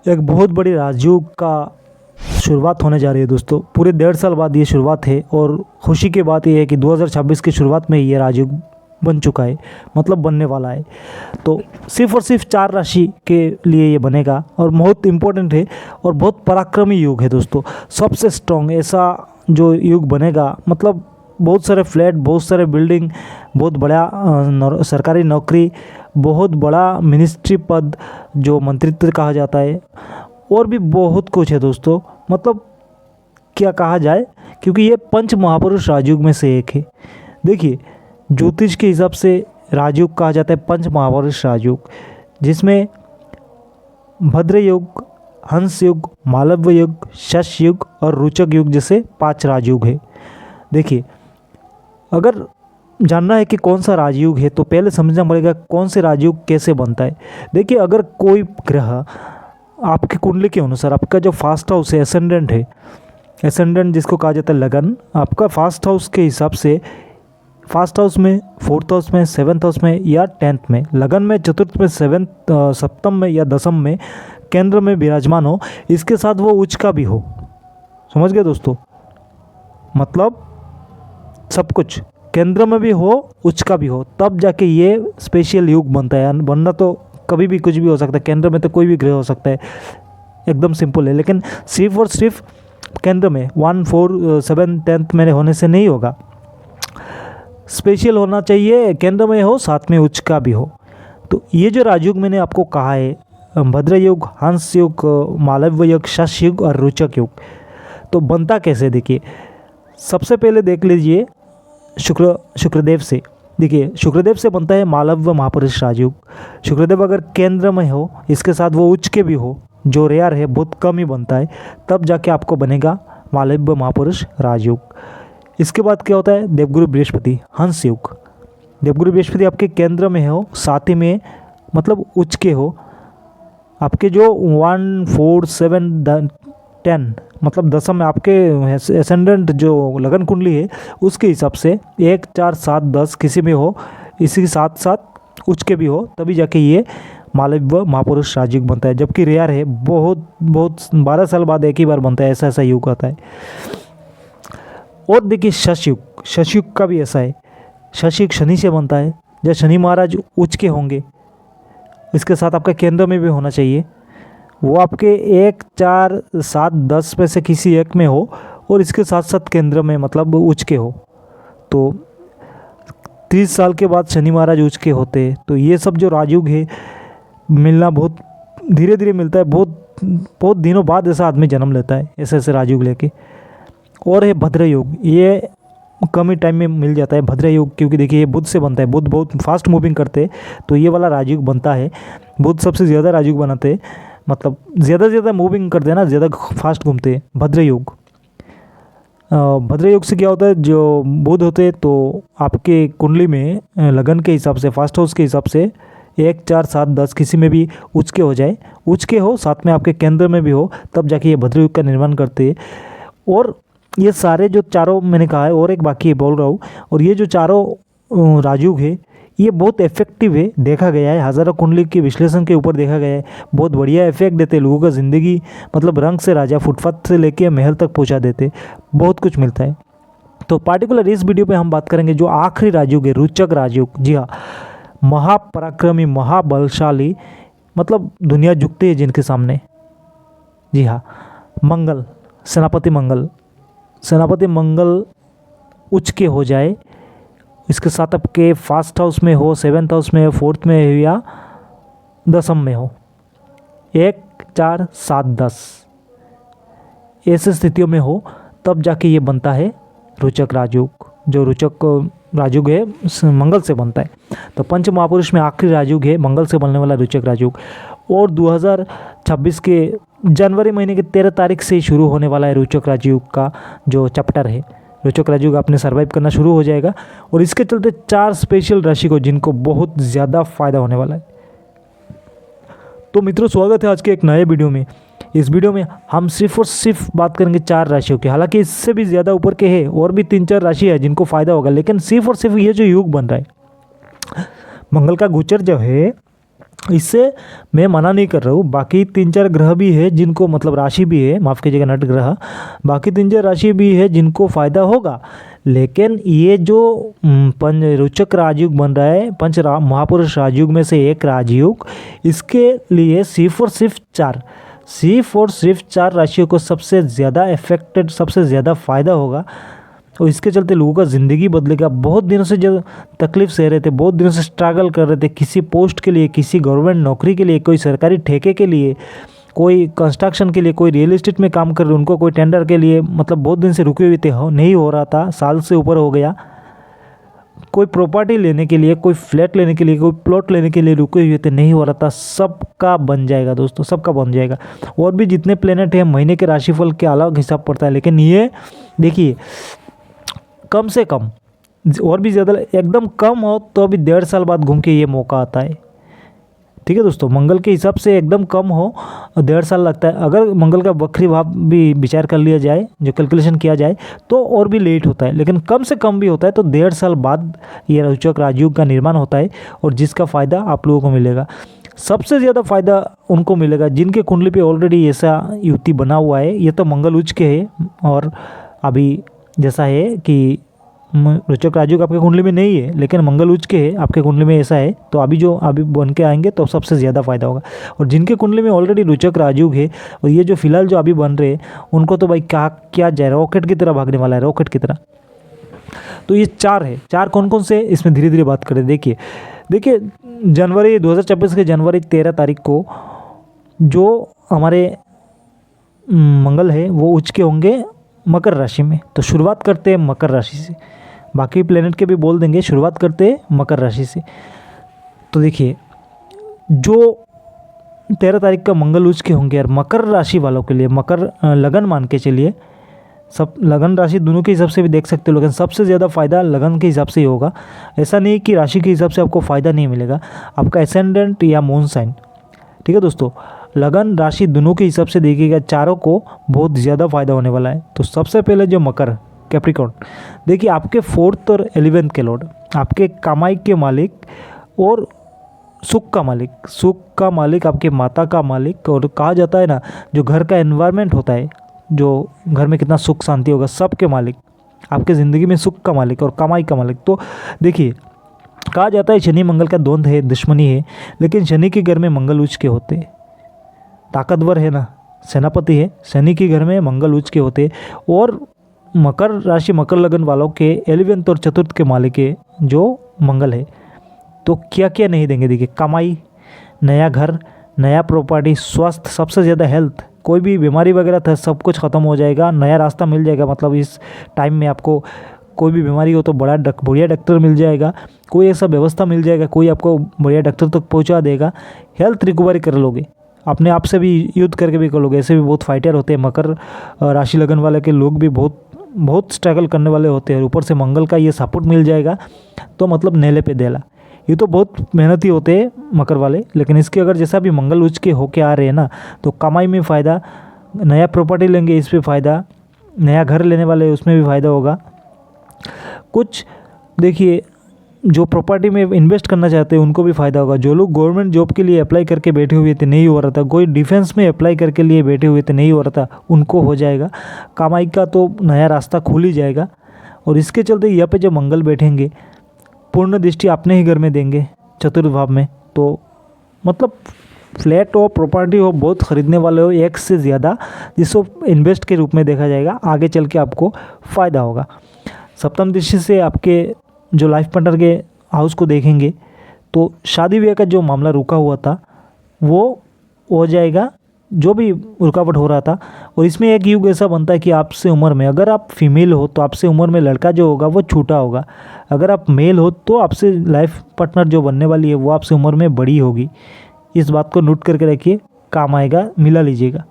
एक बहुत बड़ी राजयोग का शुरुआत होने जा रही है दोस्तों। पूरे 1.5 साल बाद ये शुरुआत है और खुशी की बात यह है कि 2026 की शुरुआत में ये राजयोग बन चुका है, मतलब बनने वाला है। तो सिर्फ और सिर्फ 4 राशि के लिए ये बनेगा और बहुत इम्पोर्टेंट है और बहुत पराक्रमी युग है दोस्तों। सबसे स्ट्रॉन्ग ऐसा जो युग बनेगा, मतलब बहुत सारे फ्लैट, बहुत सारे बिल्डिंग, बहुत बड़ा सरकारी नौकरी, बहुत बड़ा मिनिस्ट्री पद जो मंत्रित्व कहा जाता है, और भी बहुत कुछ है दोस्तों। मतलब क्या कहा जाए, क्योंकि ये पंच महापुरुष राजयोग में से एक है। देखिए, ज्योतिष के हिसाब से राजयोग कहा जाता है पंच महापुरुष राजयोग, जिसमें भद्र युग, हंस युग, मालव्य युग, शश युग और रोचक युग जैसे 5 राजयोग है। देखिए, अगर जानना है कि कौन सा राजयोग है तो पहले समझना पड़ेगा कौन से राजयोग कैसे बनता है। देखिए, अगर कोई ग्रह आपकी कुंडली के अनुसार, आपका जो फास्ट हाउस है, एसेंडेंट है, एसेंडेंट जिसको कहा जाता है लगन, आपका फास्ट हाउस के हिसाब से फास्ट हाउस में, 4th हाउस में, 7th हाउस में या 10th में, लगन में, चतुर्थ में, सप्तम में या दशम में, केंद्र में विराजमान हो, इसके साथ वो उच्च का भी हो। समझ गए दोस्तों? मतलब सब कुछ केंद्र में भी हो, उच्च का भी हो, तब जाके ये स्पेशल युग बनता है। वरना तो कभी भी कुछ भी हो सकता है। केंद्र में तो कोई भी ग्रह हो सकता है, एकदम सिंपल है। लेकिन सिर्फ और सिर्फ केंद्र में 1, 4, 7, 10th में होने से नहीं होगा। स्पेशल होना चाहिए, केंद्र में हो, साथ में उच्च का भी हो। तो ये जो राजयोग मैंने आपको कहा है, भद्र युग, हंस युग, मालव्य युग, शश युग और रोचक युग, तो बनता कैसे? देखिए, सबसे पहले देख लीजिए शुक्रदेव से। देखिए, शुक्रदेव से बनता है मालव्य महापुरुष राजयोग। शुक्रदेव अगर केंद्र में हो, इसके साथ वो उच्च के भी हो, जो रेयर है, बहुत कम ही बनता है, तब जाके आपको बनेगा मालव्य महापुरुष राजयोग। इसके बाद क्या होता है? देवगुरु बृहस्पति, हंस युग। देवगुरु बृहस्पति आपके केंद्र में हो, साथ ही में मतलब उच्च के हो, आपके जो 1, 4, 7, 10 मतलब दशम में आपके एसेंडेंट जो लगन कुंडली है, उसके हिसाब से 1, 4, 7, 10 किसी में हो, इसी के साथ साथ उच्च के भी हो, तभी जाके ये मालव्य महापुरुष राजयोग बनता है। जबकि रेयर है, बहुत 12 साल बाद एक ही बार बनता है, ऐसा युग आता है। और देखिए, शश युग, शश युग का भी ऐसा है। शश युग शनि से बनता है, जब शनि महाराज उच्च के होंगे, इसके साथ आपका केंद्र में भी होना चाहिए, वो आपके 1, 4, 7, 10 में से किसी एक में हो, और इसके साथ साथ केंद्र में मतलब उच्च के हो। तो 30 साल के बाद शनि महाराज उच्च के होते। तो ये सब जो राजयोग है, मिलना बहुत धीरे धीरे मिलता है, बहुत दिनों बाद ऐसा आदमी जन्म लेता है ऐसे ऐसे राजयोग लेके। और है भद्र योग, ये कम ही टाइम में मिल जाता है भद्र योग, क्योंकि देखिए ये बुध से बनता है। बुध बहुत फास्ट मूविंग करते हैं, तो ये वाला राजयोग बनता है। बुध सबसे ज़्यादा राजयोग बनाते हैं, मतलब ज़्यादा से ज़्यादा मूविंग करते हैं ना, ज़्यादा फास्ट घूमते हैं। भद्र योग, भद्र योग से क्या होता है, जो बुध होते हैं तो आपके कुंडली में लगन के हिसाब से, फास्ट हाउस के हिसाब से 1, 4, 7, 10 किसी में भी उच्च के हो जाए, उच्च के हो, साथ में आपके केंद्र में भी हो, तब जाके ये भद्र योग का निर्माण करते हैं। और ये सारे जो चारों मैंने कहा है, और एक बाकी बोल रहा हूँ, और ये जो चारों राजयोग है, ये बहुत इफेक्टिव है, देखा गया है, हज़ारों कुंडली के विश्लेषण के ऊपर देखा गया है। बहुत बढ़िया इफेक्ट देते, लोगों का ज़िंदगी मतलब रंग से राजा, फुटपाथ से लेके महल तक पहुंचा देते, बहुत कुछ मिलता है। तो पार्टिकुलर इस वीडियो पे हम बात करेंगे जो आखिरी राजयोग है, रोचक राजयोग। जी हाँ, महापराक्रमी, महाबलशाली, मतलब दुनिया झुकती है जिनके सामने। जी हाँ, मंगल, सेनापति मंगल उच्च के हो जाए, इसके साथ आपके फास्ट हाउस में हो, 7th हाउस में हो, 4th में हो या दशम में हो, 1, 4, 7, 10 ऐसे स्थितियों में हो, तब जाके ये बनता है रोचक राजयोग। जो रोचक राजयोग है मंगल से बनता है। तो पंच महापुरुष में आखिरी राजयोग है मंगल से बनने वाला रोचक राजयोग। और 2026 के जनवरी महीने के 13 तारीख से शुरू होने वाला है रोचक राजयोग का जो चैप्टर है। रोचक राजयोग आपने सर्वाइव करना शुरू हो जाएगा, और इसके चलते 4 स्पेशल राशि को जिनको बहुत ज़्यादा फायदा होने वाला है। तो मित्रों, स्वागत है आज के एक नए वीडियो में। इस वीडियो में हम सिर्फ और सिर्फ बात करेंगे 4 राशियों की। हालांकि इससे भी ज़्यादा ऊपर के हैं, और भी 3-4 राशि है जिनको फ़ायदा होगा, लेकिन सिर्फ और सिर्फ ये जो युग बन रहा है, मंगल का गोचर जो है इससे मैं मना नहीं कर रहा हूँ। बाकी 3-4 ग्रह भी है जिनको, मतलब राशि भी है, माफ़ कीजिएगा नट ग्रह, बाकी 3-4 राशि भी है जिनको फ़ायदा होगा। लेकिन ये जो पंच रोचक राजयोग बन रहा है, महापुरुष राजयोग में से एक राजयोग, इसके लिए सिर्फ और सिर्फ 4 राशियों को सबसे ज़्यादा इफेक्टेड, सबसे ज़्यादा फ़ायदा होगा। और इसके चलते लोगों का ज़िंदगी बदलेगा। बहुत दिनों से जो तकलीफ सह रहे थे, बहुत दिनों से स्ट्रगल कर रहे थे किसी पोस्ट के लिए, किसी गवर्नमेंट नौकरी के लिए, कोई सरकारी ठेके के लिए, कोई कंस्ट्रक्शन के लिए, कोई रियल एस्टेट में काम कर रहे, उनको कोई टेंडर के लिए, मतलब बहुत दिन से रुके हुए थे, नहीं हो रहा था, साल से ऊपर हो गया। कोई प्रॉपर्टी लेने के लिए, कोई फ्लैट लेने के लिए, कोई प्लॉट लेने के लिए रुके हुए थे, नहीं हो रहा था, सबका बन जाएगा दोस्तों, सबका बन जाएगा। और भी जितने प्लेनेट हैं महीने के राशिफल के अलग हिसाब पड़ता है, लेकिन ये देखिए कम से कम, और भी ज़्यादा एकदम कम हो तो अभी 1.5 साल बाद घूम के ये मौका आता है। ठीक है दोस्तों, मंगल के हिसाब से एकदम कम हो 1.5 साल लगता है। अगर मंगल का वक्री भाव भी विचार कर लिया जाए, जो कैलकुलेशन किया जाए, तो और भी लेट होता है, लेकिन कम से कम भी होता है तो 1.5 साल बाद ये रोचक राजयोग का निर्माण होता है, और जिसका फ़ायदा आप लोगों को मिलेगा। सबसे ज़्यादा फ़ायदा उनको मिलेगा जिनके कुंडली पे ऑलरेडी ऐसा युति बना हुआ है। ये तो मंगल उच्च के है, और अभी जैसा है कि रोचक राजयोग आपके कुंडली में नहीं है, लेकिन मंगल उच्च के है, आपके कुंडली में ऐसा है, तो अभी बन के आएंगे तो सबसे ज़्यादा फायदा होगा। और जिनके कुंडली में ऑलरेडी रोचक राजयोग है, और ये जो फिलहाल जो अभी बन रहे हैं, उनको तो भाई क्या जाए, रॉकेट की तरह भागने वाला है, रॉकेट की तरह। तो ये 4 है। 4 कौन कौन से, इसमें धीरे धीरे बात करें। देखिए जनवरी 2024 के जनवरी 13 तारीख को जो हमारे मंगल है वो उच्च के होंगे मकर राशि में। तो शुरुआत करते हैं मकर राशि से, बाकी प्लेनेट के भी बोल देंगे, शुरुआत करते हैं मकर राशि से। तो देखिए जो 13 तारीख का मंगल उच्च के होंगे, और मकर राशि वालों के लिए, मकर लगन मान के चलिए, सब लगन राशि दोनों के हिसाब से भी देख सकते हो, लेकिन सबसे ज़्यादा फ़ायदा लगन के हिसाब से ही होगा। ऐसा नहीं कि राशि के हिसाब से आपको फ़ायदा नहीं मिलेगा, आपका एसेंडेंट या मून साइन। ठीक है दोस्तों, लगन राशि दोनों के हिसाब से देखिएगा, चारों को बहुत ज़्यादा फायदा होने वाला है। तो सबसे पहले जो मकर कैप्रिकॉर्न, देखिए आपके 4th और 11th के लॉर्ड, आपके कमाई के मालिक और सुख का मालिक, आपके माता का मालिक, और कहा जाता है ना जो घर का एनवायरनमेंट होता है, जो घर में कितना सुख शांति होगा, सबके मालिक, आपके ज़िंदगी में सुख का मालिक और कमाई का मालिक। तो देखिए कहा जाता है शनि मंगल का द्वंद्व है, दुश्मनी है, लेकिन शनि के घर में मंगल उच्च के होते, ताकतवर है ना, सेनापति है, शनि के घर में मंगल उच्च के होते। और मकर राशि मकर लगन वालों के 11th और 4th के मालिक है जो मंगल है। तो क्या क्या नहीं देंगे, देखिए कमाई, नया घर, नया प्रॉपर्टी, स्वास्थ्य, सबसे ज़्यादा हेल्थ, कोई भी बीमारी वगैरह था सब कुछ ख़त्म हो जाएगा, नया रास्ता मिल जाएगा। मतलब इस टाइम में आपको कोई भी बीमारी हो तो बढ़िया डॉक्टर मिल जाएगा, कोई ऐसा व्यवस्था मिल जाएगा, कोई आपको बढ़िया डॉक्टर तक पहुंचा देगा। हेल्थ रिकवरी कर लोगे, अपने आप से भी युद्ध करके भी कर लोगे। ऐसे भी बहुत फाइटर होते हैं, मकर राशि लगन वाले के लोग भी बहुत स्ट्रगल करने वाले होते हैं। ऊपर से मंगल का ये सपोर्ट मिल जाएगा तो मतलब नेले पे देला। ये तो बहुत मेहनती होते हैं मकर वाले, लेकिन इसके अगर जैसा भी मंगल उच्च के होके आ रहे हैं ना, तो कमाई में फ़ायदा, नया प्रॉपर्टी लेंगे इस पर फ़ायदा, नया घर लेने वाले उसमें भी फ़ायदा होगा। कुछ देखिए जो प्रॉपर्टी में इन्वेस्ट करना चाहते हैं उनको भी फ़ायदा होगा। जो लोग गवर्नमेंट जॉब के लिए अप्लाई करके बैठे हुए थे, नहीं हो रहा था, कोई डिफेंस में अप्लाई करके लिए बैठे हुए थे, नहीं हो रहा था, उनको हो जाएगा। कमाई का तो नया रास्ता खुल ही जाएगा। और इसके चलते यहाँ पे जो मंगल बैठेंगे पूर्ण दृष्टि अपने ही घर में देंगे, चतुर्थ भाव में, तो मतलब फ्लैट हो, प्रॉपर्टी हो, बहुत ख़रीदने वाले हो, एक से ज़्यादा, जिसको इन्वेस्ट के रूप में देखा जाएगा, आगे चल के आपको फ़ायदा होगा। सप्तम दृष्टि से आपके जो लाइफ पार्टनर के हाउस को देखेंगे तो शादी ब्याह का जो मामला रुका हुआ था वो हो जाएगा, जो भी रुकावट हो रहा था। और इसमें एक युग ऐसा बनता है कि आपसे उम्र में, अगर आप फीमेल हो तो आपसे उम्र में लड़का जो होगा वो छोटा होगा, अगर आप मेल हो तो आपसे लाइफ पार्टनर जो बनने वाली है वो आपसे उम्र में बड़ी होगी। इस बात को नोट करके रखिए, काम आएगा, मिला लीजिएगा।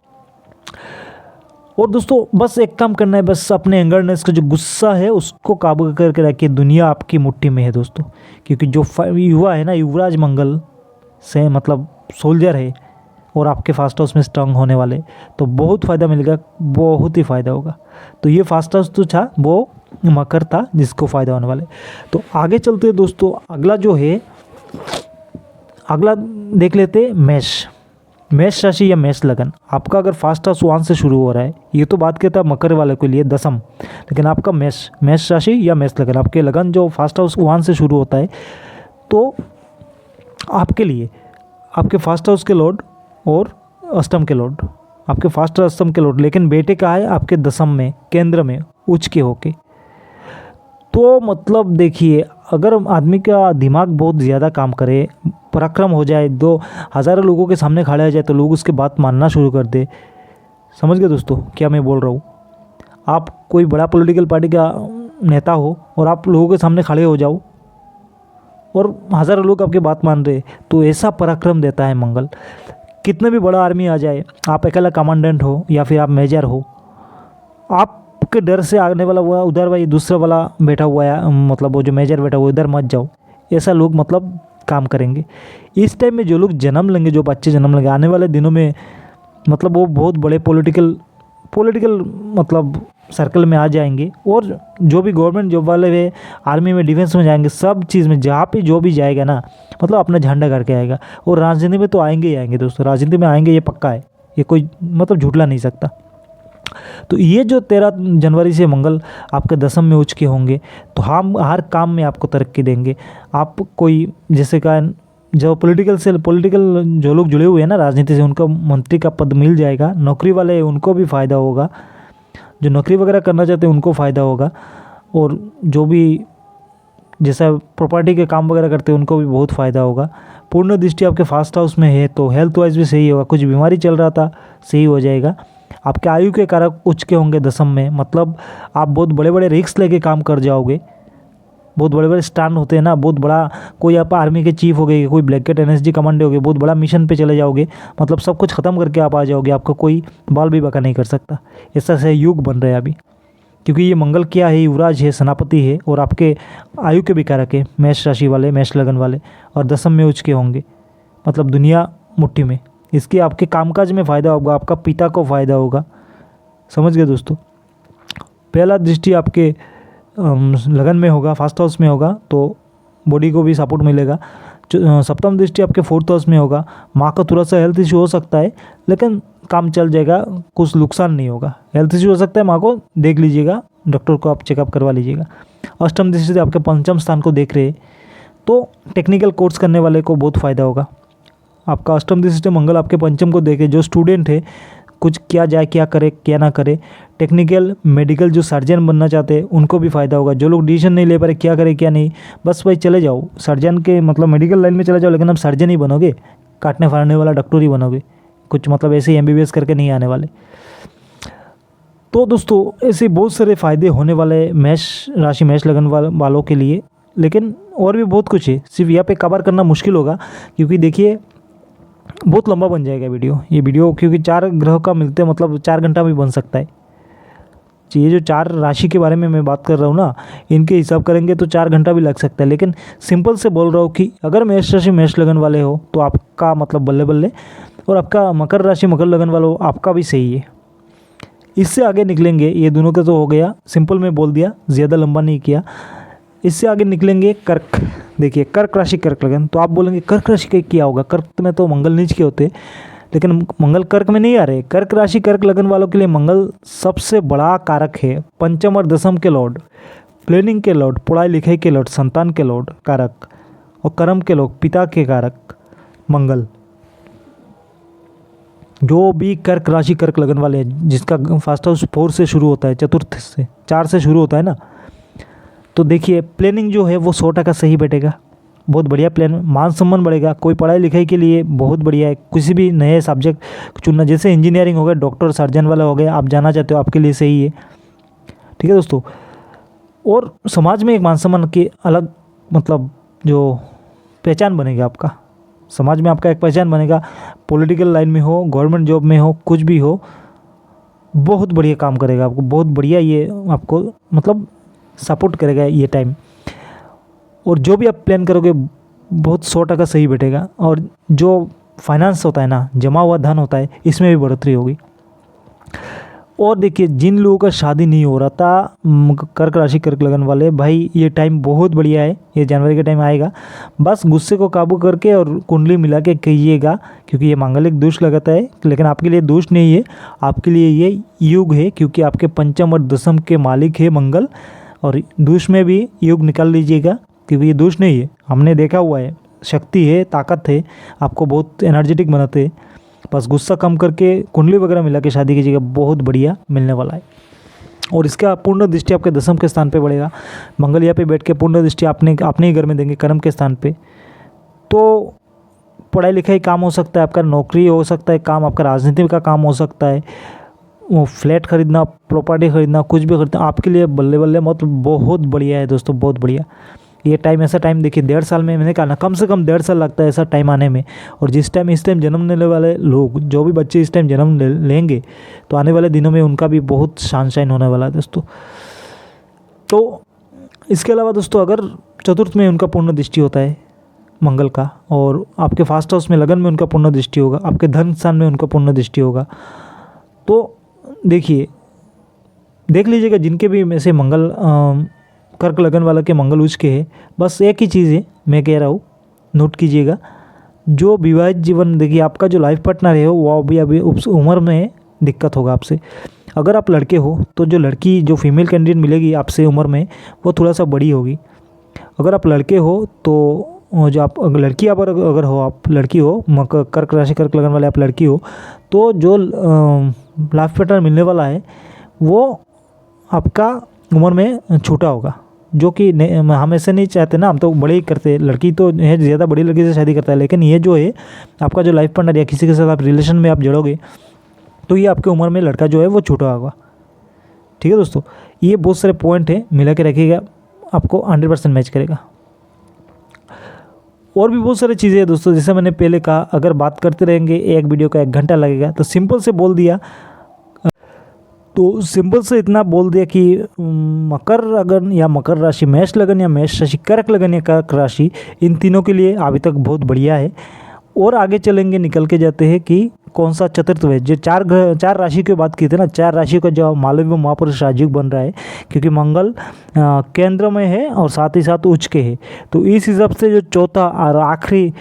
और दोस्तों बस एक काम करना है, बस अपने एंगरनेस का जो गुस्सा है उसको काबू करके रखिए। दुनिया आपकी मुट्ठी में है दोस्तों, क्योंकि जो युवा है ना, युवराज मंगल से मतलब सोल्जर है, और आपके फास्ट हाउस में स्ट्रांग होने वाले, तो बहुत फ़ायदा मिलेगा, बहुत ही फ़ायदा होगा। तो ये फास्ट हाउस जो था वो मकर था जिसको फ़ायदा होने वाले। तो आगे चलते हैं दोस्तों, अगला जो है अगला देख लेते मेष राशि या मेष लगन। आपका अगर फास्ट हाउस 1 से शुरू हो रहा है, ये तो बात कहता है मकर वाले के लिए दसम, लेकिन आपका मेष राशि या मेष लगन, आपके लगन जो फास्ट हाउस 1 से शुरू होता है, तो आपके लिए आपके फास्ट हाउस के लॉर्ड और अष्टम के लॉर्ड, आपके फास्ट और अष्टम के लॉर्ड, लेकिन बेटे कहा है आपके दसम में, केंद्र में उच्च के होके। तो मतलब देखिए, अगर आदमी का दिमाग बहुत ज़्यादा काम करे, पराक्रम हो जाए, 2000 लोगों के सामने खड़ा हो जाए, तो लोग उसके बात मानना शुरू कर दे। समझ गए दोस्तों क्या मैं बोल रहा हूँ? आप कोई बड़ा पॉलिटिकल पार्टी का नेता हो और आप लोगों के सामने खड़े हो जाओ और हज़ारों लोग आपकी बात मान रहे, तो ऐसा पराक्रम देता है मंगल। कितने भी बड़ा आर्मी आ जाए, आप अकेला कमांडेंट हो या फिर आप मेजर हो, आपके डर से आने वाला हुआ उधर भाई दूसरा वाला बैठा हुआ है, मतलब वो जो मेजर बैठा हुआ उधर मत जाओ, ऐसा लोग मतलब काम करेंगे। इस टाइम में जो लोग जन्म लेंगे, जो बच्चे जन्म लेंगे आने वाले दिनों में, मतलब वो बहुत बड़े पॉलिटिकल मतलब सर्कल में आ जाएंगे, और जो भी गवर्नमेंट जॉब वाले वे आर्मी में, डिफेंस में जाएंगे, सब चीज़ में जहाँ पे जो भी जाएगा ना, मतलब अपना झंडा करके आएगा। और राजनीति में तो आएंगे ही आएंगे दोस्तों, राजनीति में आएंगे, ये पक्का है, ये कोई मतलब झूठला नहीं सकता। तो ये जो 13 जनवरी से मंगल आपके दसम में उच्च के होंगे, तो हम हर काम में आपको तरक्की देंगे। आप कोई जैसे का जो पॉलिटिकल जो लोग जुड़े हुए हैं ना राजनीति से, उनको मंत्री का पद मिल जाएगा। नौकरी वाले उनको भी फ़ायदा होगा, जो नौकरी वगैरह करना चाहते हैं उनको फ़ायदा होगा, और जो भी जैसा प्रॉपर्टी के काम वगैरह करते हैं उनको भी बहुत फ़ायदा होगा। पूर्ण दृष्टि आपके फास्ट हाउस में है, तो हेल्थ वाइज भी सही होगा। कुछ बीमारी चल रहा था, सही हो जाएगा। आपके आयु के कारक उच्च के होंगे दसम में, मतलब आप बहुत बड़े बड़े रिस्क लेके काम कर जाओगे। बहुत बड़े बड़े स्टैंड होते हैं ना, बहुत बड़ा, कोई आप आर्मी के चीफ हो गए, कोई ब्लैकेट एनएसजी कमांडर हो गए, बहुत बड़ा मिशन पे चले जाओगे, मतलब सब कुछ ख़त्म करके आप आ जाओगे, आपका कोई बाल भी बाका नहीं कर सकता। ऐसा सहयोग बन रहा है अभी, क्योंकि ये मंगल क्या है, युवराज है, सेनापति है, और आपके आयु के भी कारक है, मेष राशि वाले, मेष लगन वाले, और दसम में उच्च के होंगे, मतलब दुनिया मुट्ठी में। इसके आपके कामकाज में फ़ायदा होगा, आपका पिता को फ़ायदा होगा। समझ गए दोस्तों? पहला दृष्टि आपके लगन में होगा, फास्ट हाउस में होगा, तो बॉडी को भी सपोर्ट मिलेगा। सप्तम दृष्टि आपके 4th हाउस में होगा। माँ का थोड़ा सा हेल्थ इशू हो सकता है, लेकिन काम चल जाएगा, कुछ नुकसान नहीं होगा। हेल्थ इशू हो सकता है, माँ को देख लीजिएगा, डॉक्टर को आप चेकअप करवा लीजिएगा। अष्टम दृष्टि से आपके पंचम स्थान को देख रहे हैं, तो टेक्निकल कोर्स करने वाले को बहुत फ़ायदा होगा। आपका अष्टम दृष्टि से मंगल आपके पंचम को देखे, जो स्टूडेंट है, कुछ किया जाए, क्या करे क्या ना करे, टेक्निकल मेडिकल जो सर्जन बनना चाहते हैं उनको भी फ़ायदा होगा। जो लोग डिसीजन नहीं ले पा रहे क्या करे क्या नहीं, बस भाई चले जाओ सर्जन के, मतलब मेडिकल लाइन में चले जाओ, लेकिन अब सर्जन ही बनोगे, काटने फाड़ने वाला डॉक्टर ही बनोगे, कुछ मतलब ऐसे ही MBBS करके नहीं आने वाले। तो दोस्तों ऐसे बहुत सारे फ़ायदे होने वाले मेष राशि, मेष लगन वालों के लिए, लेकिन और भी बहुत कुछ है, सिर्फ यहाँ पे कवर करना मुश्किल होगा, क्योंकि देखिए बहुत लंबा बन जाएगा ये वीडियो, क्योंकि 4 ग्रह का मिलते मतलब 4 घंटा भी बन सकता है। ये जो 4 राशि के बारे में मैं बात कर रहा हूँ ना, इनके हिसाब करेंगे तो 4 घंटा भी लग सकता है, लेकिन सिंपल से बोल रहा हूँ कि अगर मेष राशि मेष लगन वाले हो तो आपका मतलब बल्ले बल्ले, और आपका मकर राशि मकर लगन वाला हो आपका भी सही है। इससे आगे निकलेंगे, ये दोनों का तो हो गया, सिंपल में बोल दिया, ज़्यादा लंबा नहीं किया। इससे आगे निकलेंगे कर्क। देखिए कर्क राशि कर्क लगन, तो आप बोलेंगे कर्क राशि का क्या होगा, कर्क में तो मंगल नीच के होते, लेकिन मंगल कर्क में नहीं आ रहे। कर्क राशि कर्क लगन वालों के लिए मंगल सबसे बड़ा कारक है, पंचम और दसम के लॉर्ड, प्लानिंग के लॉर्ड, पढ़ाई लिखाई के लॉर्ड, संतान के लॉर्ड कारक, और कर्म के लोग, पिता के कारक मंगल। जो भी कर्क राशि कर्क लगन वाले हैं, जिसका फास्ट हाउस 4 से शुरू होता है, चतुर्थ से 4 से शुरू होता है ना, तो देखिए प्लानिंग जो है वो 100% सही बैठेगा, बहुत बढ़िया प्लान, मान सम्मान बढ़ेगा। कोई पढ़ाई लिखाई के लिए बहुत बढ़िया है, किसी भी नए सब्जेक्ट चुनना, जैसे इंजीनियरिंग हो गया, डॉक्टर सर्जन वाला हो गया, आप जाना चाहते हो आपके लिए सही है। ठीक है दोस्तों, और समाज में एक मान सम्मान की अलग मतलब जो पहचान बनेगा, आपका समाज में आपका एक पहचान बनेगा। पॉलिटिकल लाइन में हो, गवर्नमेंट जॉब में हो, कुछ भी हो, बहुत बढ़िया काम करेगा आपको, बहुत बढ़िया ये आपको मतलब सपोर्ट करेगा ये टाइम। और जो भी आप प्लान करोगे बहुत 100% सही बैठेगा। और जो फाइनेंस होता है ना, जमा हुआ धन होता है, इसमें भी बढ़ोतरी होगी। और देखिए जिन लोगों का शादी नहीं हो रहा था, कर्क राशि कर्क लगन वाले भाई, ये टाइम बहुत बढ़िया है, ये जनवरी का टाइम आएगा। बस गुस्से को काबू करके और कुंडली मिला के कहिएगा, क्योंकि ये मांगलिक दोष लगाता है, लेकिन आपके लिए दोष नहीं है, आपके लिए ये युग है, क्योंकि आपके पंचम और दशम के मालिक है मंगल। और दोष में भी युग निकाल लीजिएगा, क्योंकि ये दोष नहीं है, हमने देखा हुआ है, शक्ति है, ताकत है, आपको बहुत एनर्जेटिक बनाते हैं। बस गुस्सा कम करके कुंडली वगैरह मिला के शादी कीजिएगा, बहुत बढ़िया मिलने वाला है। और इसका पूर्ण दृष्टि आपके दशम के स्थान पे पड़ेगा। मंगल यहाँ पे बैठ के पूर्ण दृष्टि अपने ही घर में देंगे, कर्म के स्थान पे। तो पढ़ाई लिखाई काम हो सकता है आपका, नौकरी हो सकता है काम आपका, राजनीति का काम हो सकता है, वो फ्लैट खरीदना, प्रॉपर्टी खरीदना, कुछ भी खरीदना, आपके लिए बल्ले बल्ले मत, बहुत बढ़िया है दोस्तों, बहुत बढ़िया। ये टाइम, ऐसा टाइम देखिए 1.5 साल में, मैंने कहा ना, कम से कम 1.5 साल लगता है ऐसा टाइम आने में। और इस टाइम जन्म लेने वाले लोग, जो भी बच्चे इस टाइम जन्म लेंगे, तो आने वाले दिनों में उनका भी बहुत सनशाइन होने वाला है दोस्तों। तो इसके अलावा दोस्तों, अगर चतुर्थ में उनका पूर्ण दृष्टि होता है मंगल का, और आपके फास्ट हाउस में लगन में उनका पूर्ण दृष्टि होगा, आपके धन स्थान में उनका पूर्ण दृष्टि होगा, तो देखिए, देख लीजिएगा जिनके भी में से मंगल कर्क लगन वाला के मंगल उच्च के है, बस एक ही चीज़ है मैं कह रहा हूँ, नोट कीजिएगा। जो विवाहित जीवन, देखिए आपका जो लाइफ पार्टनर है वो अभी उस उम्र में दिक्कत होगा आपसे। अगर आप लड़के हो तो जो लड़की, जो फीमेल कैंडिडेट मिलेगी आपसे उम्र में, वो थोड़ा सा बड़ी होगी। अगर आप लड़के हो तो जो आप लड़की, अगर हो, आप लड़की हो, कर्क राशि कर्क लगन वाले आप लड़की हो, तो जो लाइफ पार्टनर मिलने वाला है वो आपका उम्र में छोटा होगा, जो कि हम ऐसे नहीं चाहते ना, हम तो बड़े ही करते, लड़की तो है ज़्यादा बड़ी लड़की से शादी करता है, लेकिन ये जो है आपका जो लाइफ पार्टनर या किसी के साथ आप रिलेशन में आप जुड़ोगे, तो ये आपके उम्र में लड़का जो है वो छोटा होगा। ठीक है दोस्तों, ये बहुत सारे पॉइंट है, मिला के रखिएगा, आपको 100% मैच करेगा। और भी बहुत सारी चीज़ें हैं दोस्तों, जैसे मैंने पहले कहा, अगर बात करते रहेंगे एक वीडियो का 1 घंटा लगेगा, तो सिंपल से बोल दिया, तो सिंपल से इतना बोल दिया कि मकर लगन या मकर राशि, मेष लगन या मेष राशि, कर्क लगन या कर्क राशि, इन तीनों के लिए अभी तक बहुत बढ़िया है। और आगे चलेंगे, निकल के जाते हैं कि कौन सा चतुर्थ है, जो 4 राशि की बात की थी ना, 4 राशि का जो मालव्य महापुरुष राजयोग बन रहा है, क्योंकि मंगल केंद्र में है और साथ ही साथ उच्च के है, तो इस हिसाब से जो चौथा और आखिरी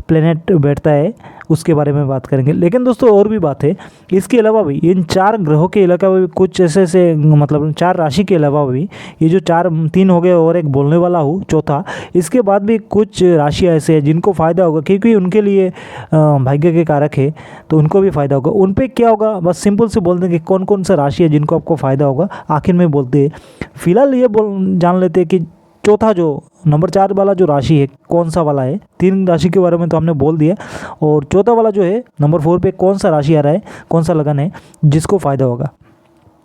प्लेनेट बैठता है उसके बारे में बात करेंगे। लेकिन दोस्तों और भी बात है, इसके अलावा भी इन 4 ग्रहों के अलावा भी कुछ ऐसे मतलब 4 राशि के अलावा भी, ये जो 3 हो गए और एक बोलने वाला हूँ चौथा, इसके बाद भी कुछ राशियाँ ऐसे हैं जिनको फ़ायदा होगा, क्योंकि उनके लिए भाग्य के कारक है, तो उनको भी फ़ायदा होगा। उन पर क्या होगा, बस सिंपल से बोल देंगे कौन कौन सा राशि है जिनको आपको फ़ायदा होगा, आखिर में बोलते हैं। फिलहाल ये जान लेते हैं कि चौथा जो नंबर 4 वाला जो राशि है कौन सा वाला है। 3 राशि के बारे में तो हमने बोल दिया, और चौथा वाला जो है नंबर 4 पे कौन सा राशि आ रहा है, कौन सा लगन है जिसको फ़ायदा होगा।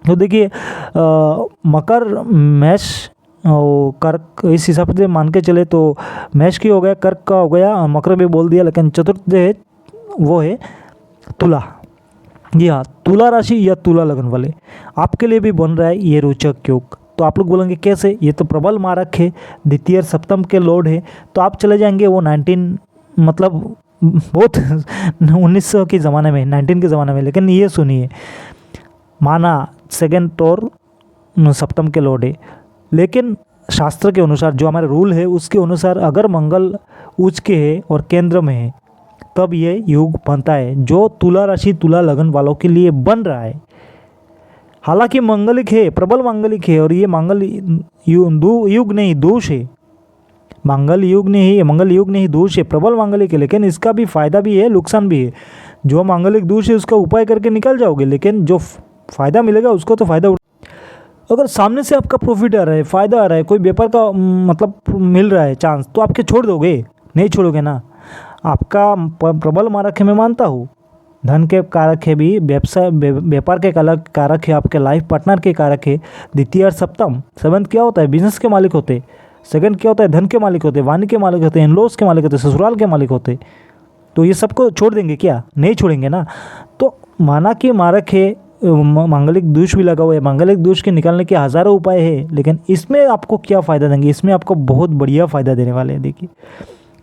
तो देखिए मकर, मेष और कर्क, इस हिसाब से मान के चले तो मेष की हो गया, कर्क का हो गया, मकर भी बोल दिया, लेकिन चतुर्थ जो है वो है तुला। जी हाँ, तुला राशि या तुला लगन वाले आपके लिए भी बन रहा है ये रोचक योग। तो आप लोग बोलेंगे कैसे, ये तो प्रबल मारक है, द्वितीय सप्तम के लॉर्ड है, तो आप चले जाएंगे वो 19 मतलब बहुत 1900 के ज़माने में, 19 के ज़माने में। लेकिन ये सुनिए, माना सेकंड और सप्तम के लॉर्ड है, लेकिन शास्त्र के अनुसार जो हमारे रूल है उसके अनुसार अगर मंगल उच्च के है और केंद्र में है, तब ये योग बनता है जो तुला राशि तुला लगन वालों के लिए बन रहा है। हालांकि मांगलिक है, प्रबल मांगलिक है, और ये मंगल युग नहीं दोष है, मंगल युग नहीं दोष है, प्रबल मांगलिक है, लेकिन इसका भी फायदा भी है, नुकसान भी है। जो मांगलिक दोष है उसका उपाय करके निकल जाओगे, लेकिन जो फायदा मिलेगा उसको तो फायदा अगर सामने से आपका प्रॉफिट आ रहा है, फायदा आ रहा है, कोई व्यापार का मतलब मिल रहा है चांस, तो आपके छोड़ दोगे, नहीं छोड़ोगे ना। आपका प्रबल मारक है, मैं मानता हूँ, धन के कारक है भी, व्यवसाय व्यापार के कारक है, आपके लाइफ पार्टनर के कारक है। द्वितीय और सप्तम, सेवंथ क्या होता है, बिजनेस के मालिक होते, सेकंड क्या होता है, धन के मालिक होते, वाणी के मालिक होते, इनलॉज के मालिक होते, ससुराल के मालिक होते। तो ये सबको छोड़ देंगे क्या, नहीं छोड़ेंगे ना। तो माना कि मारक है, मांगलिक दोष भी लगा हुआ है, मांगलिक दोष के निकालने के हज़ारों उपाय है, लेकिन इसमें आपको क्या फ़ायदा देंगे, इसमें आपको बहुत बढ़िया फ़ायदा देने वाले हैं। देखिए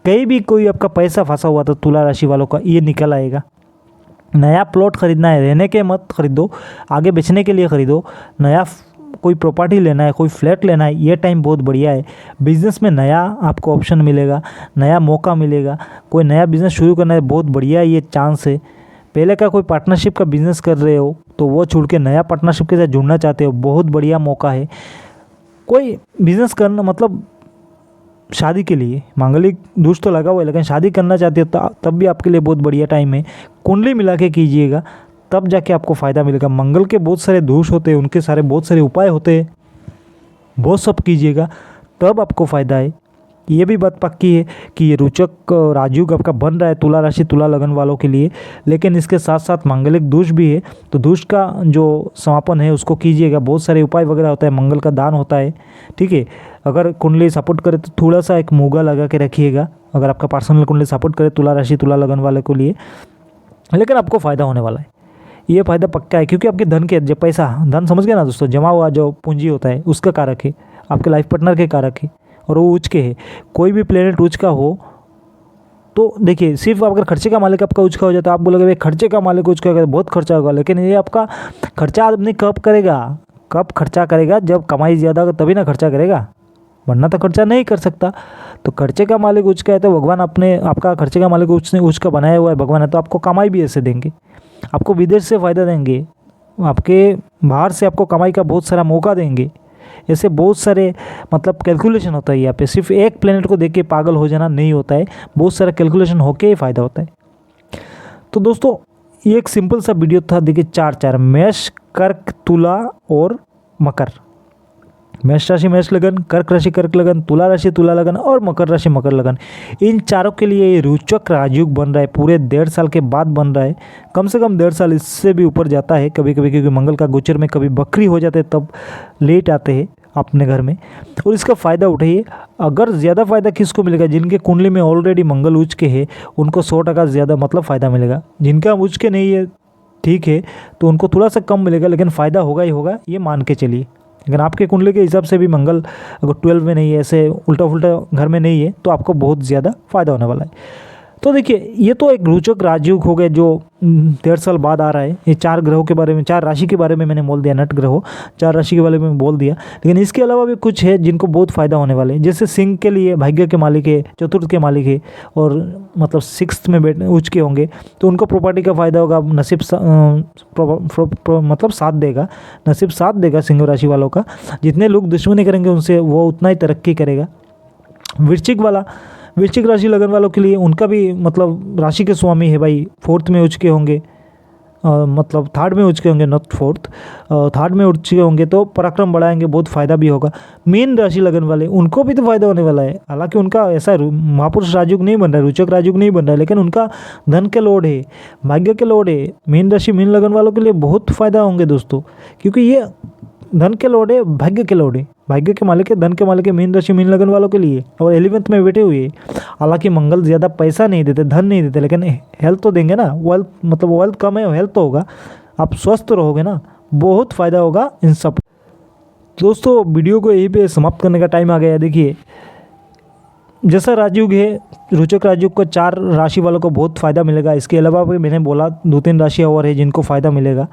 कहीं भी कोई आपका पैसा फंसा हुआ था तुला राशि वालों का, ये निकल आएगा। नया प्लॉट खरीदना है, रहने के मत खरीदो, आगे बेचने के लिए खरीदो। नया कोई प्रॉपर्टी लेना है, कोई फ्लैट लेना है, ये टाइम बहुत बढ़िया है। बिज़नेस में नया आपको ऑप्शन मिलेगा, नया मौका मिलेगा। कोई नया बिज़नेस शुरू करना है, बहुत बढ़िया ये चांस है। पहले का कोई पार्टनरशिप का बिज़नेस कर रहे हो तो वो छोड़ के नया पार्टनरशिप के साथ जुड़ना चाहते हो, बहुत बढ़िया मौका है। कोई बिज़नेस करना मतलब शादी के लिए, मांगलिक दोष तो लगा हुआ है, लेकिन शादी करना चाहते हो तब भी आपके लिए बहुत बढ़िया टाइम है। कुंडली मिला के कीजिएगा, तब जाके आपको फ़ायदा मिलेगा। मंगल के बहुत सारे दोष होते हैं, उनके सारे बहुत सारे उपाय होते हैं, वो सब कीजिएगा तब आपको फ़ायदा है। ये भी बात पक्की है कि ये रोचक राजयोग आपका बन रहा है तुला राशि तुला लगन वालों के लिए, लेकिन इसके साथ साथ मांगलिक दोष भी है, तो दोष का जो समापन है उसको कीजिएगा। बहुत सारे उपाय वगैरह होता है, मंगल का दान होता है, ठीक है। अगर कुंडली सपोर्ट करे तो थोड़ा सा एक मूगा लगा के रखिएगा, अगर आपका पर्सनल कुंडली सपोर्ट करे तुला राशि तुला लगन वाले के लिए, लेकिन आपको फ़ायदा होने वाला है। ये फ़ायदा पक्का है, क्योंकि आपके धन के जब पैसा धन समझ गए ना दोस्तों, जमा हुआ जो पूंजी होता है उसका कारक है, आपके लाइफ पार्टनर के कारक है, और वो उच्च के है। कोई भी प्लेनेट उच्च का हो तो देखिए, सिर्फ अगर खर्चे का मालिक आपका उच्च का हो जाता है, आप बोलोगे भाई खर्चे का मालिक उच्च का होगा बहुत खर्चा होगा, लेकिन ये आपका खर्चा आदमी कब करेगा, कब खर्चा करेगा, जब कमाई ज़्यादा होगा तभी ना खर्चा करेगा, वरना तो खर्चा नहीं कर सकता। तो खर्चे का मालिक उच्च का है तो भगवान अपने आपका खर्चे का मालिक उच्च का बनाया हुआ है भगवान है, तो आपको कमाई भी ऐसे देंगे, आपको विदेश से फ़ायदा देंगे, आपके बाहर से आपको कमाई का बहुत सारा मौका देंगे। ऐसे बहुत सारे मतलब कैलकुलेशन होता है यहाँ पे, सिर्फ एक प्लेनेट को देख के पागल हो जाना नहीं होता है, बहुत सारा कैलकुलेशन होके ही फ़ायदा होता है। तो दोस्तों ये एक सिंपल सा वीडियो था। देखिए 4 मेष, कर्क, तुला और मकर। मेष राशि मेष लगन, कर्क राशि कर्क लगन, तुला राशि तुला लगन और मकर राशि मकर लगन। इन चारों के लिए ये रोचक राजयोग बन रहा है, पूरे 1.5 साल के बाद बन रहा है, कम से कम 1.5 साल, इससे भी ऊपर जाता है कभी कभी, क्योंकि मंगल का गोचर में कभी बकरी हो जाते हैं तब लेट आते हैं अपने घर में। और इसका फ़ायदा उठाइए। अगर ज़्यादा फ़ायदा किसको मिलेगा, जिनके कुंडली में ऑलरेडी मंगल उच्च के है उनको 100% ज़्यादा मतलब फ़ायदा मिलेगा। जिनका उच्च के नहीं है ठीक है तो उनको थोड़ा सा कम मिलेगा, लेकिन फ़ायदा होगा ही होगा, ये मान के चलिए। लेकिन आपके कुंडली के हिसाब से भी मंगल अगर 12 में नहीं है, ऐसे उल्टा फुल्टा घर में नहीं है, तो आपको बहुत ज़्यादा फ़ायदा होने वाला है। तो देखिए ये तो एक रोचक राजयोग हो गया जो 1.5 साल बाद आ रहा है। ये 4 ग्रहों के बारे में, 4 राशि के बारे में मैंने बोल दिया, नट ग्रहों 4 राशि के बारे में बोल दिया, लेकिन इसके अलावा भी कुछ है जिनको बहुत फ़ायदा होने वाले हैं। जैसे सिंह के लिए भाग्य के मालिक है, चतुर्थ के मालिक है, और मतलब 6th में उच्च के होंगे तो उनको प्रॉपर्टी का फ़ायदा होगा। नसीब मतलब साथ देगा, नसीब साथ देगा सिंह राशि वालों का। जितने लोग दुश्मनी करेंगे उनसे वो उतना ही तरक्की करेगा। वृश्चिक राशि लगन वालों के लिए उनका भी मतलब राशि के स्वामी है भाई, 4th में उच्च के होंगे, मतलब 3rd में उच्च के होंगे, नॉट 4th, 3rd में उच्च के होंगे तो पराक्रम बढ़ाएंगे, बहुत फ़ायदा भी होगा। मीन राशि लगन वाले उनको भी तो फ़ायदा होने वाला है। हालांकि उनका ऐसा महापुरुष राजयोग नहीं बन रहा है, रोचक राजयोग नहीं बन रहा है, लेकिन उनका धन के लोड है, भाग्य के लोड है। मीन राशि मीन लगन वालों के लिए बहुत फ़ायदा होंगे दोस्तों, क्योंकि ये धन के लोड है, भाग्य के लोड है, भाग्य के मालिक है, धन के मालिक है, मीन राशि मीन लगन वालों के लिए, और 11th में बैठे हुए। हालांकि मंगल ज़्यादा पैसा नहीं देते, धन नहीं देते, लेकिन हेल्थ तो देंगे ना। वेल्थ मतलब वेल्थ कम है, हेल्थ तो होगा, आप स्वस्थ रहोगे ना, बहुत फ़ायदा होगा इन सब। दोस्तों वीडियो को यहीं पे समाप्त करने का टाइम आ गया। देखिए जैसा राजयोग है, रोचक राजयोग को 4 राशि वालों को बहुत फ़ायदा मिलेगा। इसके अलावा भी मैंने बोला 2-3 राशियाँ और है जिनको फ़ायदा मिलेगा,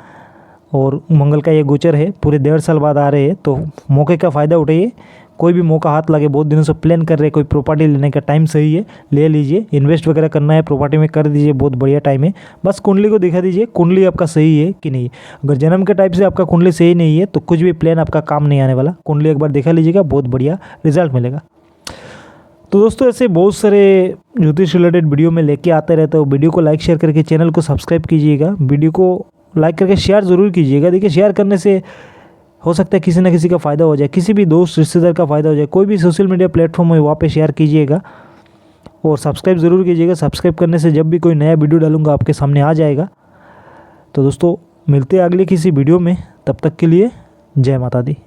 और मंगल का ये गोचर है पूरे 1.5 साल बाद आ रहे हैं, तो मौके का फ़ायदा उठाइए। कोई भी मौका हाथ लगे, बहुत दिनों से प्लान कर रहे हैं, कोई प्रॉपर्टी लेने का टाइम सही है, ले लीजिए। इन्वेस्ट वगैरह करना है प्रॉपर्टी में कर दीजिए, बहुत बढ़िया टाइम है। बस कुंडली को दिखा दीजिए, कुंडली आपका सही है कि नहीं। अगर जन्म के टाइप से आपका कुंडली सही नहीं है तो कुछ भी प्लान आपका काम नहीं आने वाला। कुंडली एक बार दिखा लीजिएगा, बहुत बढ़िया रिजल्ट मिलेगा। तो दोस्तों ऐसे बहुत सारे ज्योतिष रिलेटेड वीडियो में लेके आते रहते हो। वीडियो को लाइक शेयर करके चैनल को सब्सक्राइब कीजिएगा, वीडियो को लाइक करके शेयर ज़रूर कीजिएगा। देखिए शेयर करने से हो सकता है किसी न किसी का फ़ायदा हो जाए, किसी भी दोस्त रिश्तेदार का फ़ायदा हो जाए। कोई भी सोशल मीडिया प्लेटफॉर्म है वहाँ पे शेयर कीजिएगा, और सब्सक्राइब ज़रूर कीजिएगा। सब्सक्राइब करने से जब भी कोई नया वीडियो डालूंगा आपके सामने आ जाएगा। तो दोस्तों मिलते हैं अगले किसी वीडियो में, तब तक के लिए जय माता दी।